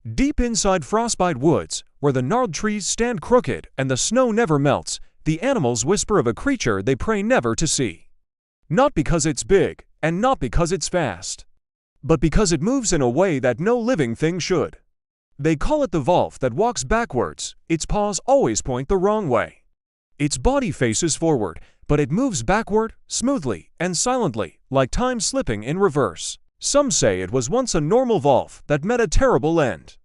Deep inside Frostbite Woods, where the gnarled trees stand crooked and the snow never melts, the animals whisper of a creature they pray never to see. Not because it's big, and not because it's fast, but because it moves in a way that no living thing should. They call it the wolf that walks backwards. Its paws always point the wrong way. Its body faces forward, but it moves backward, smoothly and silently, like time slipping in reverse. Some say it was once a normal wolf that met a terrible end.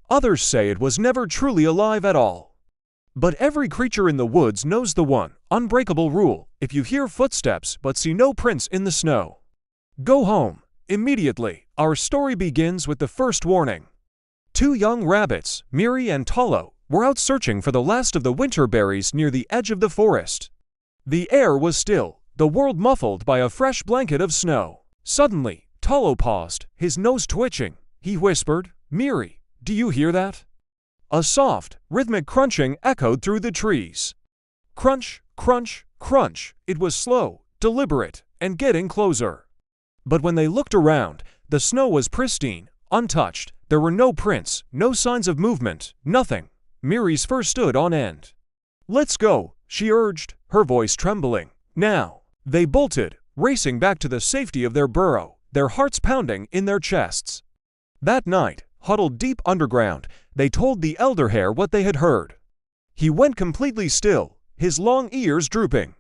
Others say it was never truly alive at all. But every creature in the woods knows the one unbreakable rule: if you hear footsteps but see no prints in the snow, go home immediately. Our story begins with the first warning. Two young rabbits, Miri and Tolo, were out searching for the last of the winter berries near the edge of the forest. The air was still, the world muffled by a fresh blanket of snow. Suddenly, Tolo paused, his nose twitching. He whispered, "Miri, do you hear that?" A soft, rhythmic crunching echoed through the trees. Crunch, crunch, crunch. It was slow, deliberate, and getting closer. But when they looked around, the snow was pristine, untouched. There were no prints, no signs of movement, nothing. Miri's fur stood on end. "Let's go," she urged, her voice trembling. Now. They bolted, racing back to the safety of their burrow, their hearts pounding in their chests. That night, huddled deep underground, they told the elder hare what they had heard. He went completely still, his long ears drooping.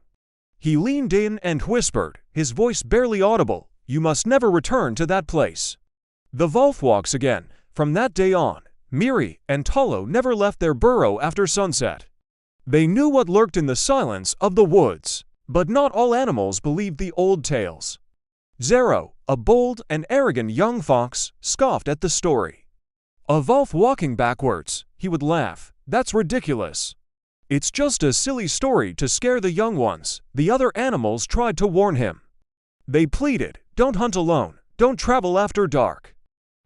He leaned in and whispered, his voice barely audible, "You must never return to that place." The wolf walks again. From that day on, Miri and Tolo never left their burrow after sunset. They knew what lurked in the silence of the woods. But not all animals believed the old tales. Zero, a bold and arrogant young fox, scoffed at the story. "A wolf walking backwards," he would laugh. "That's ridiculous. It's just a silly story to scare the young ones." The other animals tried to warn him. They pleaded, "Don't hunt alone, don't travel after dark,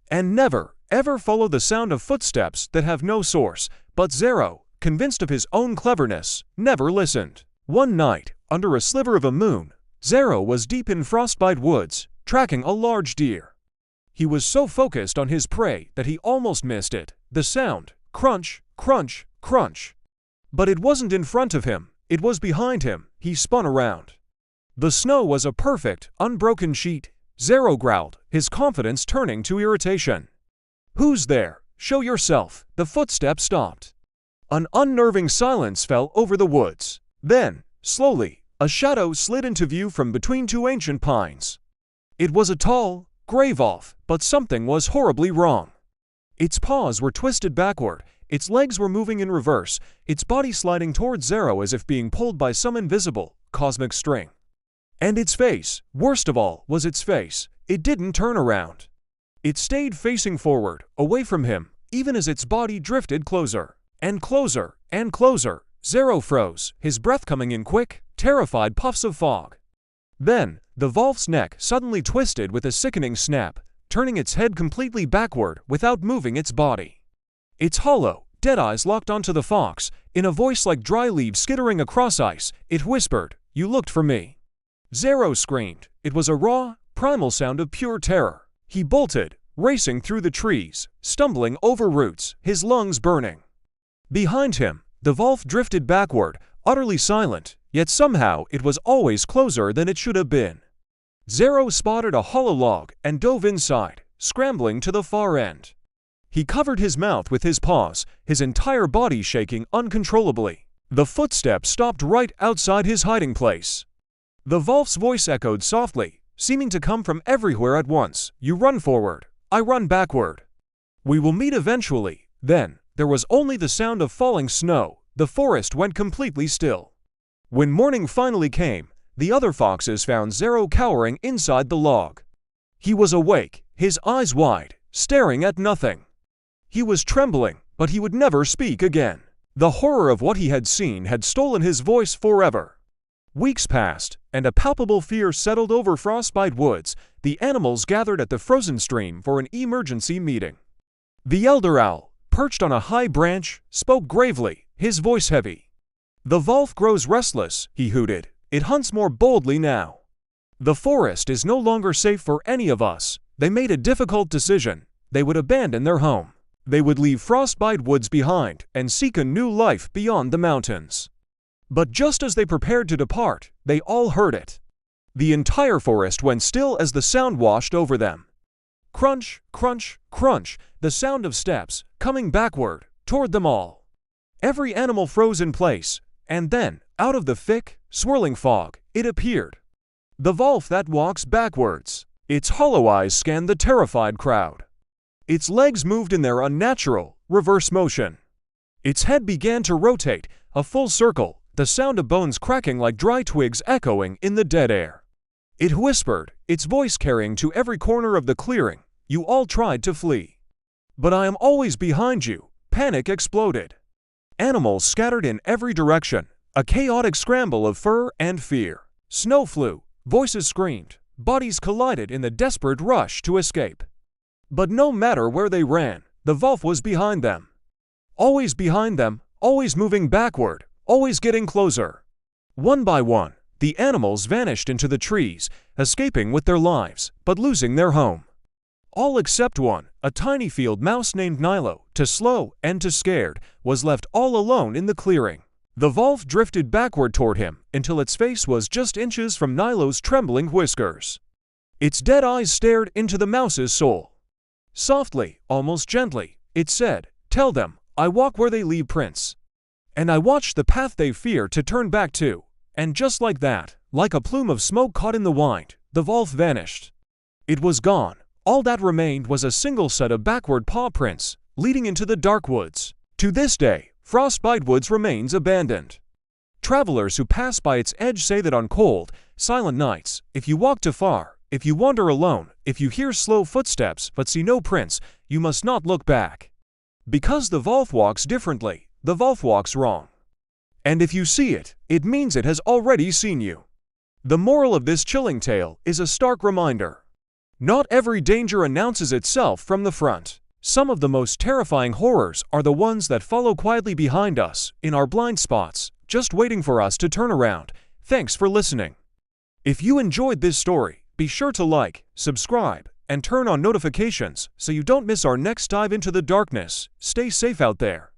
and never, ever follow the sound of footsteps that have no source." But Zero, convinced of his own cleverness, never listened. One night, under a sliver of a moon, Zero was deep in Frostbite Woods, tracking a large deer. He was so focused on his prey that he almost missed it. The sound, crunch, crunch, crunch. But it wasn't in front of him, it was behind him. He spun around. The snow was a perfect, unbroken sheet. Zero growled, his confidence turning to irritation. "Who's there? Show yourself." The footsteps stopped. An unnerving silence fell over the woods. Then, slowly, a shadow slid into view from between two ancient pines. It was a tall, gray wolf, but something was horribly wrong. Its paws were twisted backward, its legs were moving in reverse, its body sliding toward Zero as if being pulled by some invisible, cosmic string. And its face, worst of all, was its face. It didn't turn around. It stayed facing forward, away from him, even as its body drifted closer, and closer, and closer. Zero froze, his breath coming in quick, terrified puffs of fog. Then, the wolf's neck suddenly twisted with a sickening snap, turning its head completely backward without moving its body. Its hollow, dead eyes locked onto the fox. In a voice like dry leaves skittering across ice, it whispered, "You looked for me." Zero screamed. It was a raw, primal sound of pure terror. He bolted, racing through the trees, stumbling over roots, his lungs burning. Behind him, the wolf drifted backward, utterly silent, yet somehow it was always closer than it should have been. Zero spotted a hollow log and dove inside, scrambling to the far end. He covered his mouth with his paws, his entire body shaking uncontrollably. The footsteps stopped right outside his hiding place. The wolf's voice echoed softly, seeming to come from everywhere at once. "You run forward, I run backward. We will meet eventually." Then, there was only the sound of falling snow. The forest went completely still. When morning finally came, the other foxes found Zero cowering inside the log. He was awake, his eyes wide, staring at nothing. He was trembling, but he would never speak again. The horror of what he had seen had stolen his voice forever. Weeks passed, and a palpable fear settled over Frostbite Woods. The animals gathered at the frozen stream for an emergency meeting. The elder owl, perched on a high branch, spoke gravely, his voice heavy. "The wolf grows restless," he hooted. "It hunts more boldly now. The forest is no longer safe for any of us." They made a difficult decision. They would abandon their home. They would leave Frostbite Woods behind and seek a new life beyond the mountains. But just as they prepared to depart, they all heard it. The entire forest went still as the sound washed over them. Crunch, crunch, crunch, the sound of steps, coming backward, toward them all. Every animal froze in place, and then, out of the thick, swirling fog, it appeared. The wolf that walks backwards. Its hollow eyes scanned the terrified crowd. Its legs moved in their unnatural, reverse motion. Its head began to rotate, a full circle, the sound of bones cracking like dry twigs echoing in the dead air. It whispered, its voice carrying to every corner of the clearing, "You all tried to flee. But I am always behind you." Panic exploded. Animals scattered in every direction, a chaotic scramble of fur and fear. Snow flew, voices screamed, bodies collided in the desperate rush to escape. But no matter where they ran, the wolf was behind them. Always behind them, always moving backward, always getting closer. One by one, the animals vanished into the trees, escaping with their lives, but losing their home. All except one, a tiny field mouse named Nilo, too slow and too scared, was left all alone in the clearing. The wolf drifted backward toward him until its face was just inches from Nilo's trembling whiskers. Its dead eyes stared into the mouse's soul. Softly, almost gently, it said, "Tell them, I walk where they leave prints. And I watch the path they fear to turn back to." And just like that, like a plume of smoke caught in the wind, the wolf vanished. It was gone. All that remained was a single set of backward paw prints, leading into the dark woods. To this day, Frostbite Woods remains abandoned. Travelers who pass by its edge say that on cold, silent nights, if you walk too far, if you wander alone, if you hear slow footsteps but see no prints, you must not look back. Because the wolf walks differently, the wolf walks wrong. And if you see it, it means it has already seen you. The moral of this chilling tale is a stark reminder. Not every danger announces itself from the front. Some of the most terrifying horrors are the ones that follow quietly behind us, in our blind spots, just waiting for us to turn around. Thanks for listening. If you enjoyed this story, be sure to like, subscribe, and turn on notifications so you don't miss our next dive into the darkness. Stay safe out there.